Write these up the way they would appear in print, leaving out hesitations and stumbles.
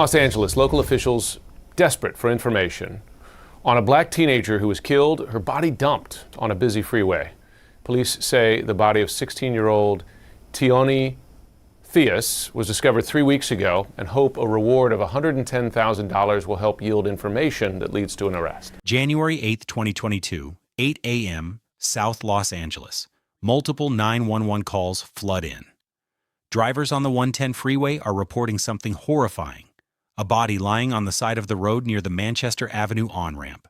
Los Angeles, local officials desperate for information on a black teenager who was killed, her body dumped on a busy freeway. Police say the body of 16-year-old Tioni Theus was discovered 3 weeks ago and hope a reward of $110,000 will help yield information that leads to an arrest. January 8, 2022, 8 a.m., South Los Angeles. Multiple 911 calls flood in. Drivers on the 110 freeway are reporting something horrifying: a body lying on the side of the road near the Manchester Avenue on-ramp.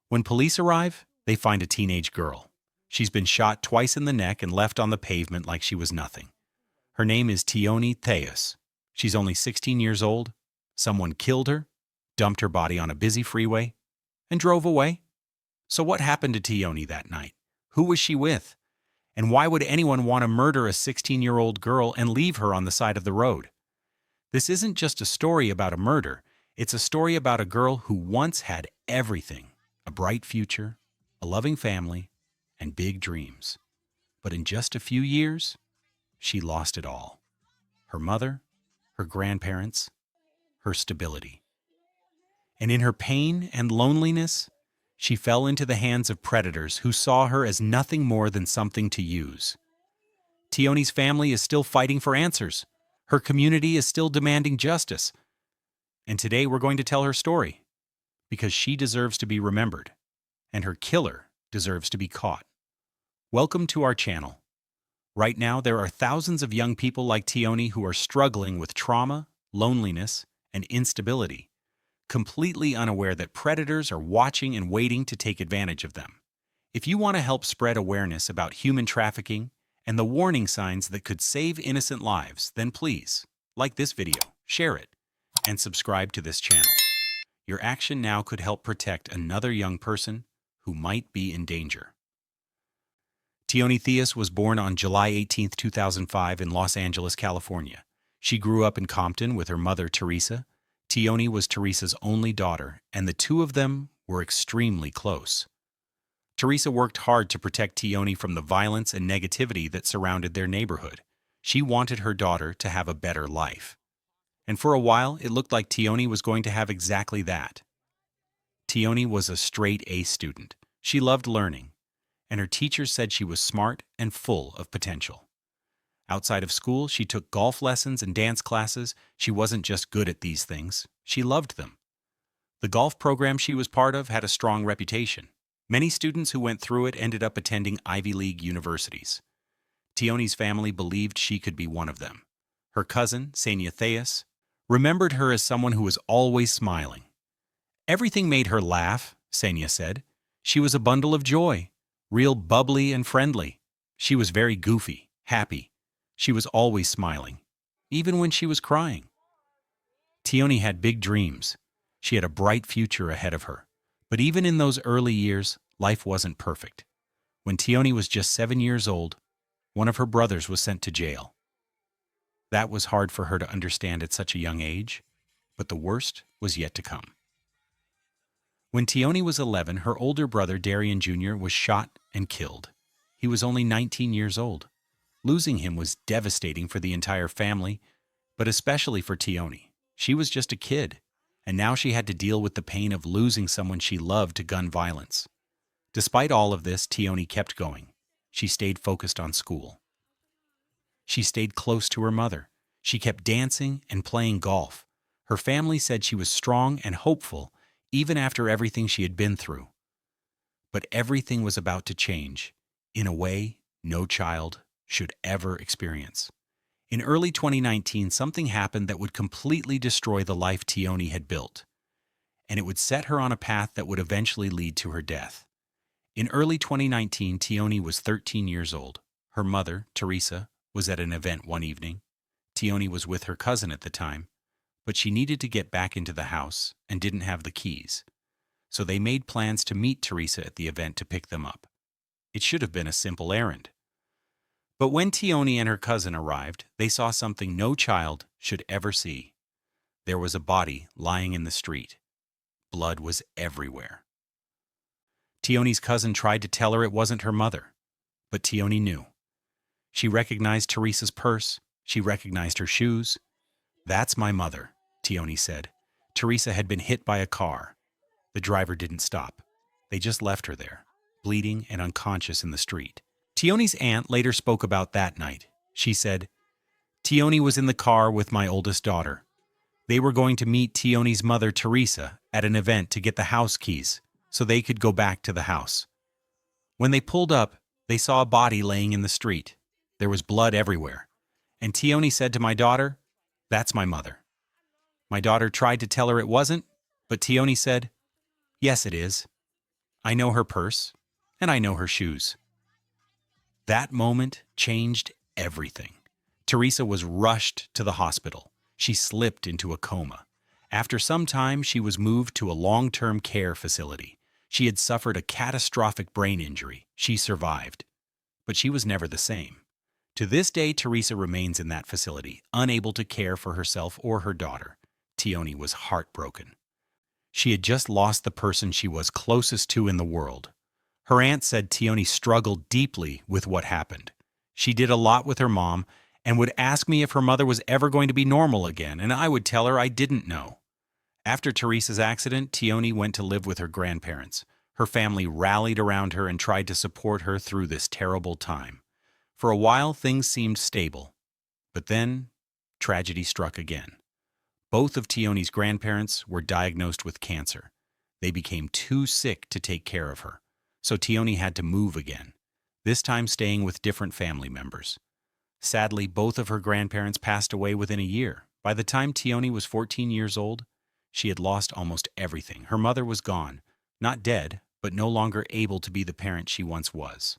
When police arrive, they find a teenage girl. She's been shot twice in the neck and left on the pavement like she was nothing. Her name is Tioni Theus. She's only 16 years old. Someone killed her, dumped her body on a busy freeway, and drove away. So what happened to Tioni that night? Who was she with? And why would anyone want to murder a 16-year-old girl and leave her on the side of the road? This isn't just a story about a murder. It's a story about a girl who once had everything: a bright future, a loving family, and big dreams. But in just a few years, she lost it all. Her mother, her grandparents, her stability. And in her pain and loneliness, she fell into the hands of predators who saw her as nothing more than something to use. Tioni's family is still fighting for answers. Her community is still demanding justice. And today we're going to tell her story, because she deserves to be remembered, and her killer deserves to be caught. Welcome to our channel. Right now, there are thousands of young people like Tioni who are struggling with trauma, loneliness, and instability, completely unaware that predators are watching and waiting to take advantage of them. If you want to help spread awareness about human trafficking and the warning signs that could save innocent lives, then please like this video, share it, and subscribe to this channel. Your action now could help protect another young person who might be in danger. Tioni Theus was born on July 18, 2005 in Los Angeles, California. She grew up in Compton with her mother, Teresa. Tioni was Teresa's only daughter, and the two of them were extremely close. Teresa worked hard to protect Tioni from the violence and negativity that surrounded their neighborhood. She wanted her daughter to have a better life. And for a while, it looked like Tioni was going to have exactly that. Tioni was a straight A student. She loved learning, and her teachers said she was smart and full of potential. Outside of school, she took golf lessons and dance classes. She wasn't just good at these things, she loved them. The golf program she was part of had a strong reputation. Many students who went through it ended up attending Ivy League universities. Tioni's family believed she could be one of them. Her cousin, Tioni Theus, remembered her as someone who was always smiling. Everything made her laugh, Tioni said. She was a bundle of joy, real bubbly and friendly. She was very goofy, happy. She was always smiling, even when she was crying. Tioni had big dreams. She had a bright future ahead of her. But even in those early years, life wasn't perfect. When Tioni was just 7 years old, one of her brothers was sent to jail. That was hard for her to understand at such a young age, but the worst was yet to come. When Tioni was 11, her older brother, Darian Jr., was shot and killed. He was only 19 years old. Losing him was devastating for the entire family, but especially for Tioni. She was just a kid, and now she had to deal with the pain of losing someone she loved to gun violence. Despite all of this, Tioni kept going. She stayed focused on school. She stayed close to her mother. She kept dancing and playing golf. Her family said she was strong and hopeful, even after everything she had been through. But everything was about to change, in a way no child should ever experience. In early 2019, something happened that would completely destroy the life Tioni had built, and it would set her on a path that would eventually lead to her death. In early 2019, Tioni was 13 years old. Her mother, Teresa, was at an event one evening. Tioni was with her cousin at the time, but she needed to get back into the house and didn't have the keys. So they made plans to meet Teresa at the event to pick them up. It should have been a simple errand. But when Tioni and her cousin arrived, they saw something no child should ever see. There was a body lying in the street. Blood was everywhere. Tioni's cousin tried to tell her it wasn't her mother, but Tioni knew. She recognized Teresa's purse. She recognized her shoes. "That's my mother," Tioni said. Teresa had been hit by a car. The driver didn't stop. They just left her there, bleeding and unconscious in the street. Tioni's aunt later spoke about that night. She said, Tioni was in the car with my oldest daughter. They were going to meet Tioni's mother, Teresa, at an event to get the house keys so they could go back to the house. When they pulled up, they saw a body laying in the street. There was blood everywhere. And Tioni said to my daughter, "That's my mother." My daughter tried to tell her it wasn't, but Tioni said, "Yes, it is. I know her purse, and I know her shoes." That moment changed everything. Teresa was rushed to the hospital. She slipped into a coma. After some time, she was moved to a long-term care facility. She had suffered a catastrophic brain injury. She survived. But she was never the same. To this day, Teresa remains in that facility, unable to care for herself or her daughter. Tioni was heartbroken. She had just lost the person she was closest to in the world. Her aunt said Tioni struggled deeply with what happened. She did a lot with her mom and would ask me if her mother was ever going to be normal again, and I would tell her I didn't know. After Teresa's accident, Tioni went to live with her grandparents. Her family rallied around her and tried to support her through this terrible time. For a while, things seemed stable. But then, tragedy struck again. Both of Tioni's grandparents were diagnosed with cancer. They became too sick to take care of her, so Tioni had to move again, this time staying with different family members. Sadly, both of her grandparents passed away within a year. By the time Tioni was 14 years old, she had lost almost everything. Her mother was gone, not dead, but no longer able to be the parent she once was.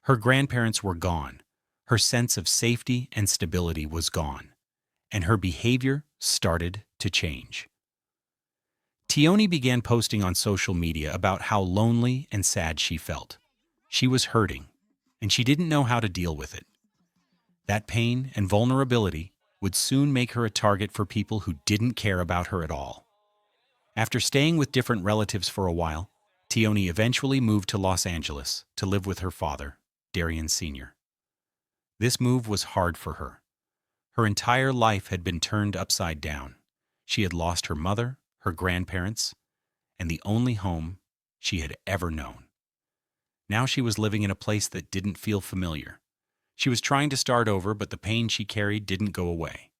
Her grandparents were gone. Her sense of safety and stability was gone, and her behavior started to change. Tioni began posting on social media about how lonely and sad she felt. She was hurting, and she didn't know how to deal with it. That pain and vulnerability would soon make her a target for people who didn't care about her at all. After staying with different relatives for a while, Tioni eventually moved to Los Angeles to live with her father, Darian Sr. This move was hard for her. Her entire life had been turned upside down. She had lost her mother, her grandparents, and the only home she had ever known. Now she was living in a place that didn't feel familiar. She was trying to start over, but the pain she carried didn't go away.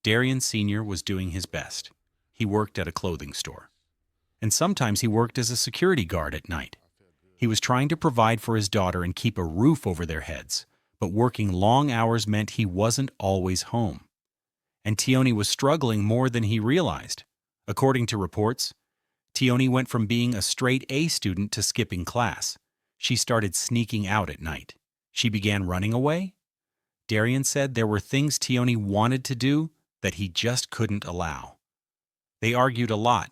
Darian Sr. was doing his best. He worked at a clothing store. And sometimes he worked as a security guard at night. He was trying to provide for his daughter and keep a roof over their heads, but working long hours meant he wasn't always home. And Tioni was struggling more than he realized. According to reports, Tioni went from being a straight A student to skipping class. She started sneaking out at night. She began running away. Darian said there were things Tioni wanted to do that he just couldn't allow. They argued a lot.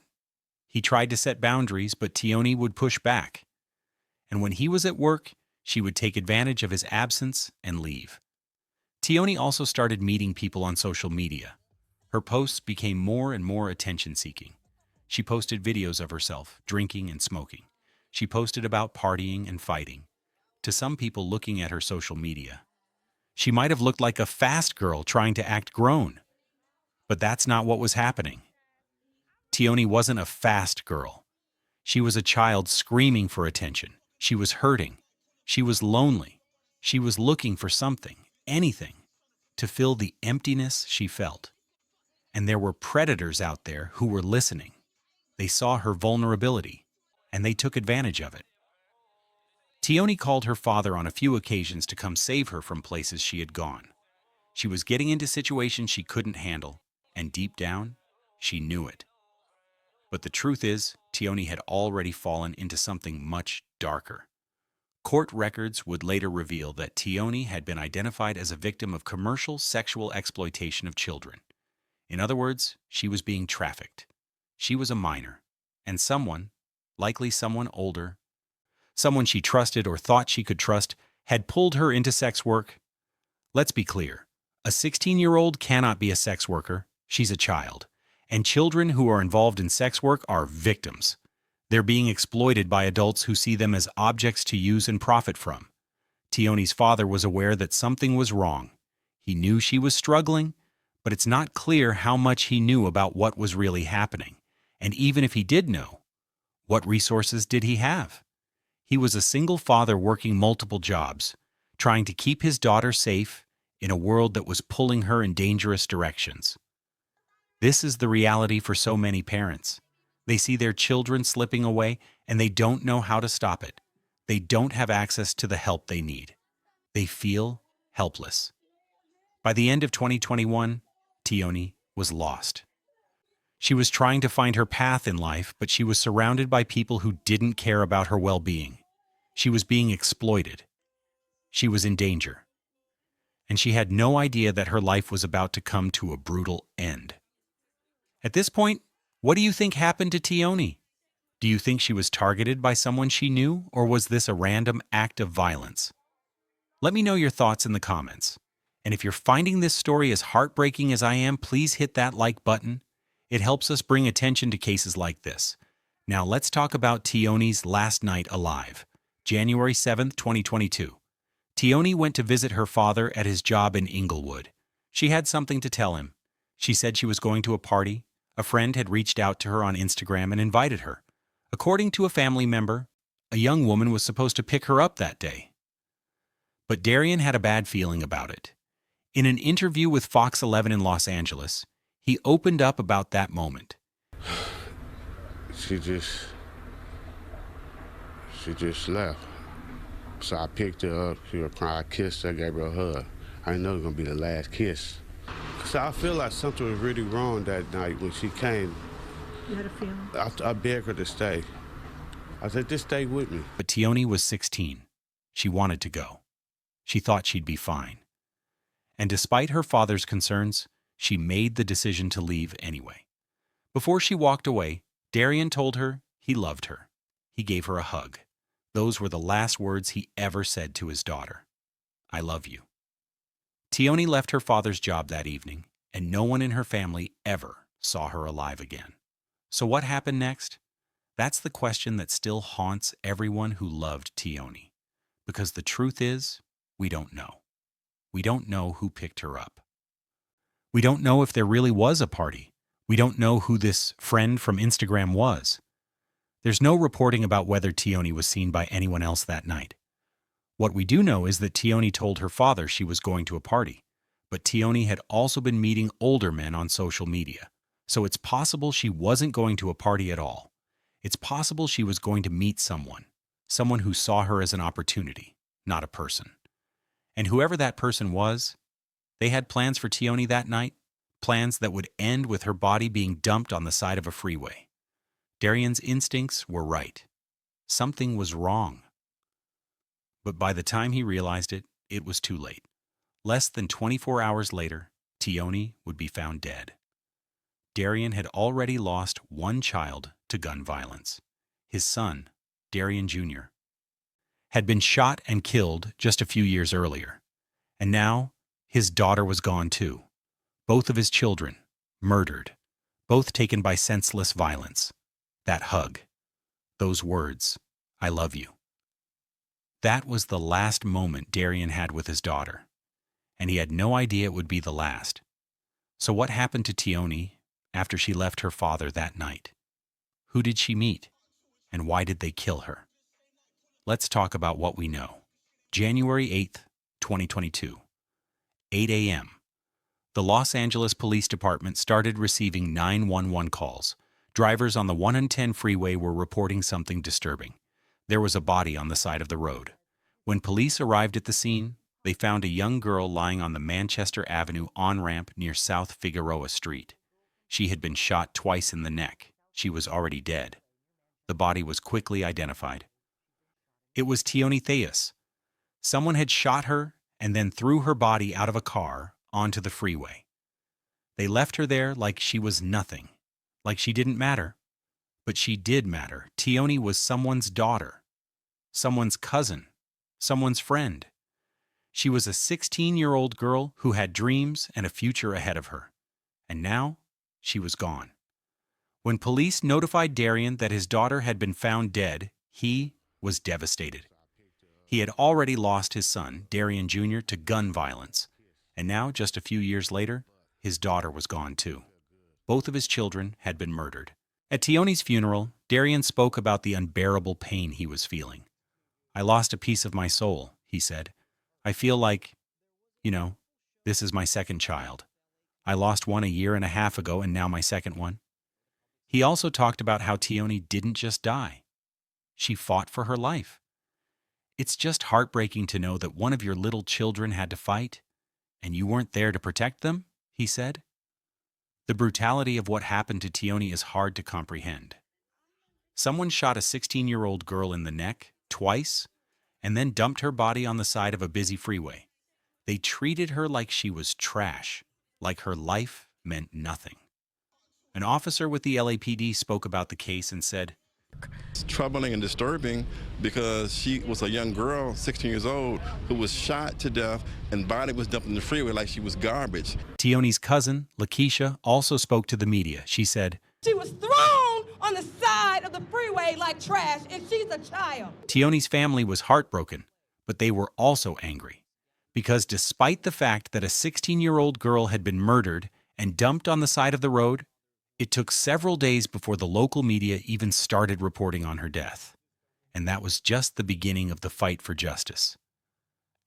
He tried to set boundaries, but Tioni would push back. And when he was at work, she would take advantage of his absence and leave. Tioni also started meeting people on social media. Her posts became more and more attention-seeking. She posted videos of herself drinking and smoking. She posted about partying and fighting. To some people looking at her social media, she might have looked like a fast girl trying to act grown. But that's not what was happening. Tioni wasn't a fast girl. She was a child screaming for attention. She was hurting. She was lonely. She was looking for something, anything, to fill the emptiness she felt. And there were predators out there who were listening. They saw her vulnerability, and they took advantage of it. Tioni called her father on a few occasions to come save her from places she had gone. She was getting into situations she couldn't handle, and deep down, she knew it. But the truth is, Tioni had already fallen into something much darker. Court records would later reveal that Tioni had been identified as a victim of commercial sexual exploitation of children. In other words, she was being trafficked. She was a minor, and someone, likely someone older, someone she trusted or thought she could trust, had pulled her into sex work. Let's be clear. A 16-year-old cannot be a sex worker. She's a child. And children who are involved in sex work are victims. They're being exploited by adults who see them as objects to use and profit from. Tioni's father was aware that something was wrong. He knew she was struggling, but it's not clear how much he knew about what was really happening. And even if he did know, what resources did he have? He was a single father working multiple jobs, trying to keep his daughter safe in a world that was pulling her in dangerous directions. This is the reality for so many parents. They see their children slipping away and they don't know how to stop it. They don't have access to the help they need. They feel helpless. By the end of 2021, Tioni was lost. She was trying to find her path in life, but she was surrounded by people who didn't care about her well-being. She was being exploited. She was in danger. And she had no idea that her life was about to come to a brutal end. At this point, what do you think happened to Tioni? Do you think she was targeted by someone she knew, or was this a random act of violence? Let me know your thoughts in the comments. And if you're finding this story as heartbreaking as I am, please hit that like button. It helps us bring attention to cases like this. Now let's talk about Tioni's last night alive. January 7th, 2022. Tioni went to visit her father at his job in Inglewood. She had something to tell him. She said she was going to a party. A friend had reached out to her on Instagram and invited her. According to a family member, a young woman was supposed to pick her up that day. But Darian had a bad feeling about it. In an interview with Fox 11 in Los Angeles, he opened up about that moment. She just left. So I picked her up, she was crying, I kissed her, gave her a hug. I didn't know it was gonna be the last kiss. So I feel like something was really wrong that night when she came. You had a feeling? I begged her to stay. I said, just stay with me. But Tioni was 16. She wanted to go. She thought she'd be fine. And despite her father's concerns, she made the decision to leave anyway. Before she walked away, Darian told her he loved her. He gave her a hug. Those were the last words he ever said to his daughter. I love you. Tioni left her father's job that evening, and no one in her family ever saw her alive again. So what happened next? That's the question that still haunts everyone who loved Tioni. Because the truth is, we don't know. We don't know who picked her up. We don't know if there really was a party. We don't know who this friend from Instagram was. There's no reporting about whether Tioni was seen by anyone else that night. What we do know is that Tioni told her father she was going to a party, but Tioni had also been meeting older men on social media, so it's possible she wasn't going to a party at all. It's possible she was going to meet someone who saw her as an opportunity, not a person. And whoever that person was, they had plans for Tioni that night, plans that would end with her body being dumped on the side of a freeway. Darian's instincts were right. Something was wrong. But by the time he realized it, it was too late. Less than 24 hours later, Tioni would be found dead. Darian had already lost one child to gun violence. His son, Darian Jr., had been shot and killed just a few years earlier. And now, his daughter was gone too. Both of his children, murdered. Both taken by senseless violence. That hug. Those words, I love you. That was the last moment Darian had with his daughter. And he had no idea it would be the last. So what happened to Tioni after she left her father that night? Who did she meet? And why did they kill her? Let's talk about what we know. January 8th, 2022. 8 a.m. The Los Angeles Police Department started receiving 911 calls. Drivers on the 110 freeway were reporting something disturbing. There was a body on the side of the road. When police arrived at the scene, they found a young girl lying on the Manchester Avenue on-ramp near South Figueroa Street. She had been shot twice in the neck. She was already dead. The body was quickly identified. It was Tioni Theus. Someone had shot her and then threw her body out of a car onto the freeway. They left her there like she was nothing, like she didn't matter. But she did matter. Tioni was someone's daughter, someone's cousin, someone's friend. She was a 16-year-old girl who had dreams and a future ahead of her. And now, she was gone. When police notified Darian that his daughter had been found dead, he was devastated. He had already lost his son, Darian Jr., to gun violence. And now, just a few years later, his daughter was gone too. Both of his children had been murdered. At Tioni's funeral, Darian spoke about the unbearable pain he was feeling. "I lost a piece of my soul," he said. "I feel like, this is my second child. I lost one a year and a half ago and now my second one." He also talked about how Tioni didn't just die. She fought for her life. "It's just heartbreaking to know that one of your little children had to fight, and you weren't there to protect them," he said. The brutality of what happened to Tioni is hard to comprehend. Someone shot a 16-year-old girl in the neck, twice, and then dumped her body on the side of a busy freeway. They treated her like she was trash, like her life meant nothing. An officer with the LAPD spoke about the case and said, "It's troubling and disturbing because she was a young girl, 16 years old, who was shot to death and body was dumped in the freeway like she was garbage." Tioni's cousin, Lakeisha, also spoke to the media. She said, "She was thrown on the side of the freeway like trash, and she's a child." Tioni's family was heartbroken, but they were also angry. Because despite the fact that a 16-year-old girl had been murdered and dumped on the side of the road, it took several days before the local media even started reporting on her death. And that was just the beginning of the fight for justice.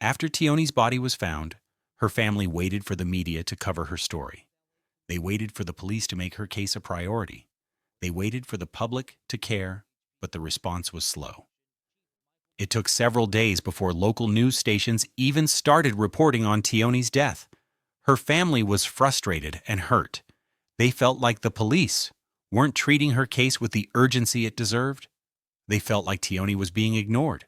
After Tioni's body was found, her family waited for the media to cover her story. They waited for the police to make her case a priority. They waited for the public to care, but the response was slow. It took several days before local news stations even started reporting on Tioni's death. Her family was frustrated and hurt. They felt like the police weren't treating her case with the urgency it deserved. They felt like Tioni was being ignored.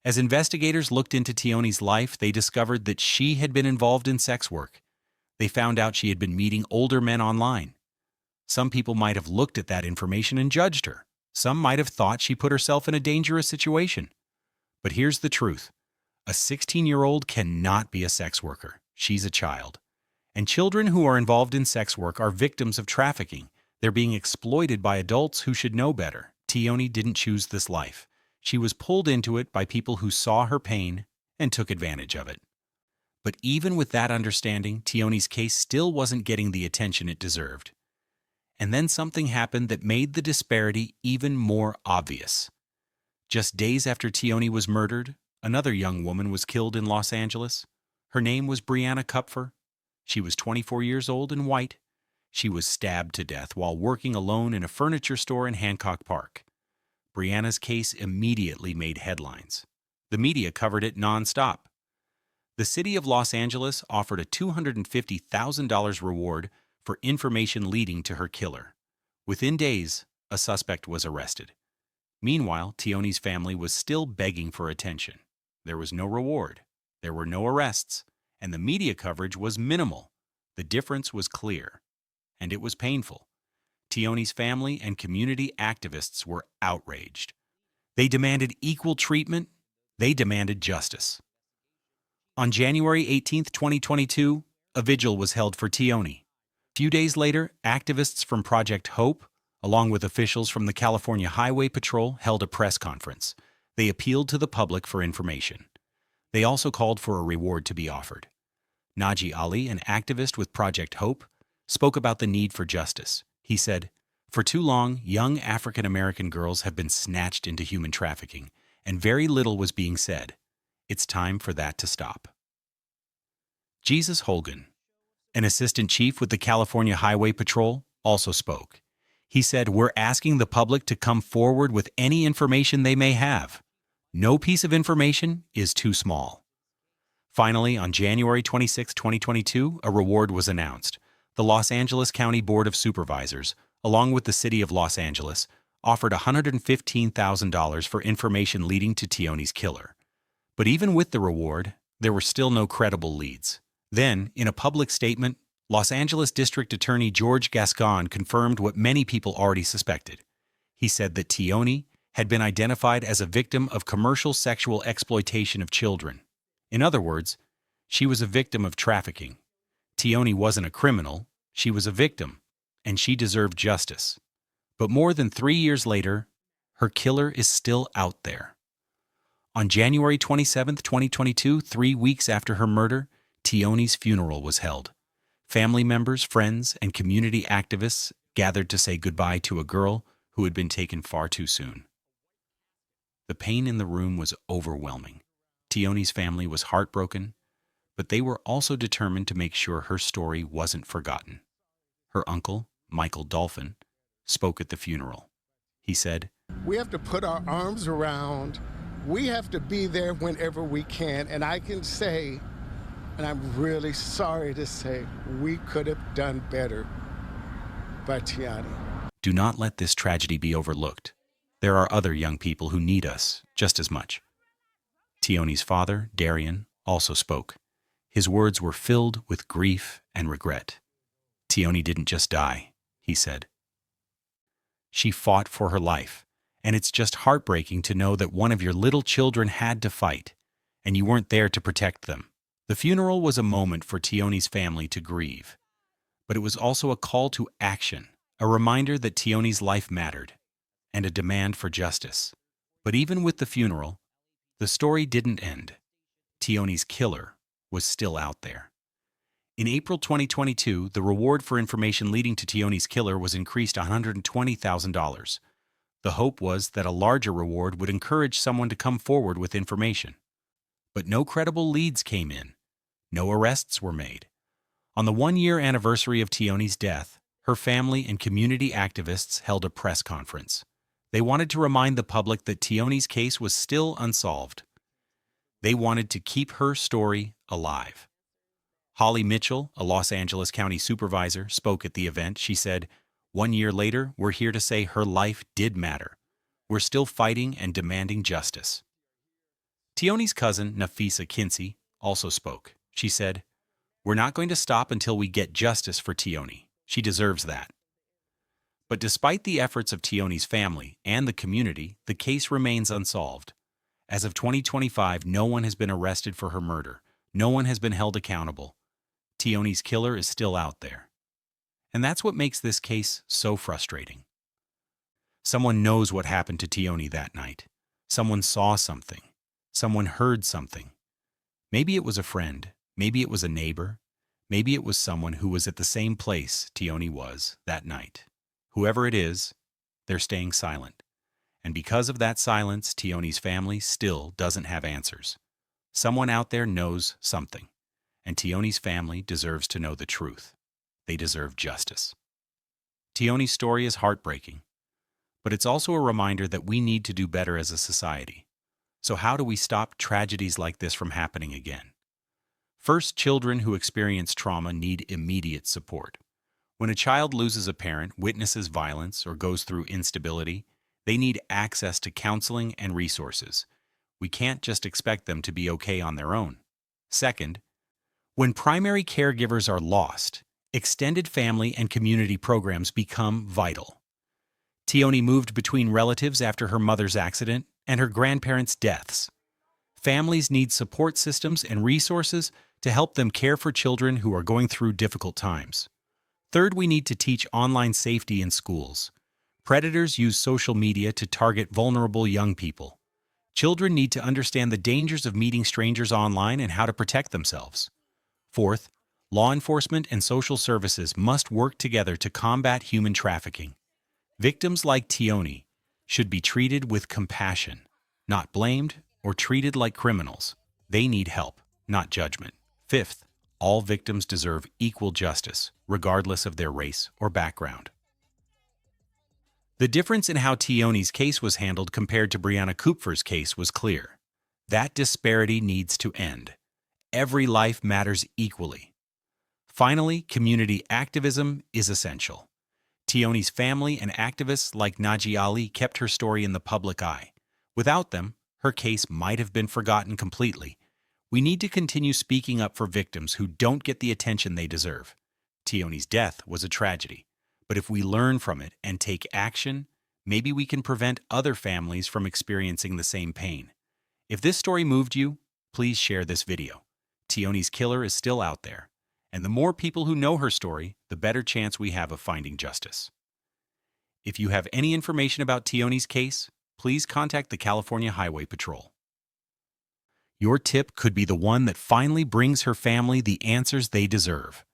As investigators looked into Tioni's life, they discovered that she had been involved in sex work. They found out she had been meeting older men online. Some people might have looked at that information and judged her. Some might have thought she put herself in a dangerous situation. But here's the truth. A 16-year-old cannot be a sex worker. She's a child. And children who are involved in sex work are victims of trafficking. They're being exploited by adults who should know better. Tioni didn't choose this life. She was pulled into it by people who saw her pain and took advantage of it. But even with that understanding, Tioni's case still wasn't getting the attention it deserved. And then something happened that made the disparity even more obvious. Just days after Tioni was murdered, another young woman was killed in Los Angeles. Her name was Brianna Kupfer. She was 24 years old and white. She was stabbed to death while working alone in a furniture store in Hancock Park. Brianna's case immediately made headlines. The media covered it nonstop. The city of Los Angeles offered a $250,000 reward for information leading to her killer. Within days, a suspect was arrested. Meanwhile, Tioni's family was still begging for attention. There was no reward. There were no arrests. And the media coverage was minimal. The difference was clear. And it was painful. Tioni's family and community activists were outraged. They demanded equal treatment. They demanded justice. On January 18, 2022, a vigil was held for Tioni. A few days later, activists from Project Hope, along with officials from the California Highway Patrol, held a press conference. They appealed to the public for information. They also called for a reward to be offered. Naji Ali, an activist with Project Hope, spoke about the need for justice. He said, "For too long, young African-American girls have been snatched into human trafficking, and very little was being said. It's time for that to stop." Jesus Holgan, an assistant chief with the California Highway Patrol, also spoke. He said, "We're asking the public to come forward with any information they may have. No piece of information is too small." Finally, on January 26, 2022, a reward was announced. The Los Angeles County Board of Supervisors, along with the City of Los Angeles, offered $115,000 for information leading to Tioni's killer. But even with the reward, there were still no credible leads. Then, in a public statement, Los Angeles District Attorney George Gascon confirmed what many people already suspected. He said that Tioni had been identified as a victim of commercial sexual exploitation of children. In other words, she was a victim of trafficking. Tioni wasn't a criminal, she was a victim, and she deserved justice. But more than 3 years later, her killer is still out there. On January 27, 2022, 3 weeks after her murder, Tioni's funeral was held. Family members, friends, and community activists gathered to say goodbye to a girl who had been taken far too soon. The pain in the room was overwhelming. Tioni's family was heartbroken, but they were also determined to make sure her story wasn't forgotten. Her uncle, Michael Dolphin, spoke at the funeral. He said, "We have to put our arms around, we have to be there whenever we can, and I can say, and I'm really sorry to say, we could have done better by Tioni." Do not let this tragedy be overlooked. There are other young people who need us just as much. Tioni's father, Darian, also spoke. His words were filled with grief and regret. Tioni didn't just die, he said. She fought for her life, and it's just heartbreaking to know that one of your little children had to fight, and you weren't there to protect them. The funeral was a moment for Tioni's family to grieve, but it was also a call to action, a reminder that Tioni's life mattered, and a demand for justice. But even with the funeral, the story didn't end. Tioni's killer was still out there. In April 2022, the reward for information leading to Tioni's killer was increased to $120,000. The hope was that a larger reward would encourage someone to come forward with information. But no credible leads came in. No arrests were made. On the one-year anniversary of Tioni's death, her family and community activists held a press conference. They wanted to remind the public that Tioni's case was still unsolved. They wanted to keep her story alive. Holly Mitchell, a Los Angeles County supervisor, spoke at the event. She said, "1 year later, we're here to say her life did matter. We're still fighting and demanding justice." Tioni's cousin, Nafisa Kinsey, also spoke. She said, "We're not going to stop until we get justice for Tioni. She deserves that." But despite the efforts of Tioni's family and the community, the case remains unsolved. As of 2025, no one has been arrested for her murder. No one has been held accountable. Tioni's killer is still out there. And that's what makes this case so frustrating. Someone knows what happened to Tioni that night. Someone saw something. Someone heard something. Maybe it was a friend. Maybe it was a neighbor. Maybe it was someone who was at the same place Tioni was that night. Whoever it is, they're staying silent. And because of that silence, Tioni's family still doesn't have answers. Someone out there knows something, and Tioni's family deserves to know the truth. They deserve justice. Tioni's story is heartbreaking, but it's also a reminder that we need to do better as a society. So how do we stop tragedies like this from happening again? First, children who experience trauma need immediate support. When a child loses a parent, witnesses violence, or goes through instability, they need access to counseling and resources. We can't just expect them to be okay on their own. Second, when primary caregivers are lost, extended family and community programs become vital. Tioni moved between relatives after her mother's accident and her grandparents' deaths. Families need support systems and resources to help them care for children who are going through difficult times. Third, we need to teach online safety in schools. Predators use social media to target vulnerable young people. Children need to understand the dangers of meeting strangers online and how to protect themselves. Fourth, law enforcement and social services must work together to combat human trafficking. Victims like Tioni should be treated with compassion, not blamed or treated like criminals. They need help, not judgment. Fifth, all victims deserve equal justice, regardless of their race or background. The difference in how Tioni's case was handled compared to Brianna Kupfer's case was clear. That disparity needs to end. Every life matters equally. Finally, community activism is essential. Tioni's family and activists like Naji Ali kept her story in the public eye. Without them, her case might have been forgotten completely. We need to continue speaking up for victims who don't get the attention they deserve. Tioni's death was a tragedy, but if we learn from it and take action, maybe we can prevent other families from experiencing the same pain. If this story moved you, please share this video. Tioni's killer is still out there, and the more people who know her story, the better chance we have of finding justice. If you have any information about Tioni's case, please contact the California Highway Patrol. Your tip could be the one that finally brings her family the answers they deserve.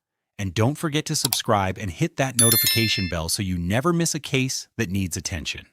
And don't forget to subscribe and hit that notification bell so you never miss a case that needs attention.